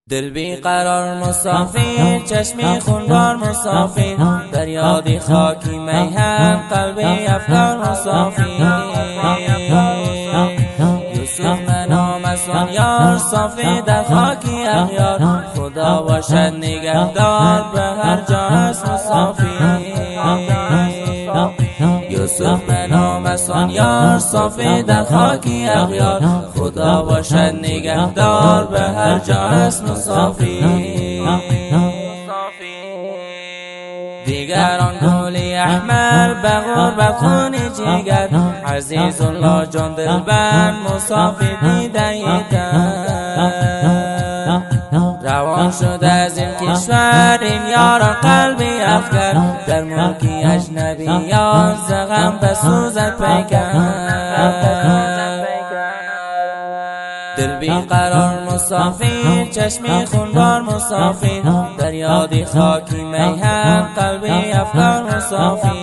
دل بی قرار مسافر، چشمی خونبار مسافر، در یادی خاکی می هم قلبی افکار مسافر. یوسف منام اسان یار صافی در خاکی اغیار، خدا باشد نگهدار به هر جا است مسافر. یوسف منام اسان یار صافی در خاکی اغیار، خدا باشد نگهدار به هر جا است مسافر. دیگران گلی احمر به غربت خون جگر، عزیز الله جان دلبر مسافر دیدن. روان شد از این کشور این یاران قلبی افگر، در ملکی اجنبیان ز غم بسوزد پیکر. دل بی قرار مسافر، چشمی خونبار مسافر، در یادی خاکی می هم قلبی افکار مسافر.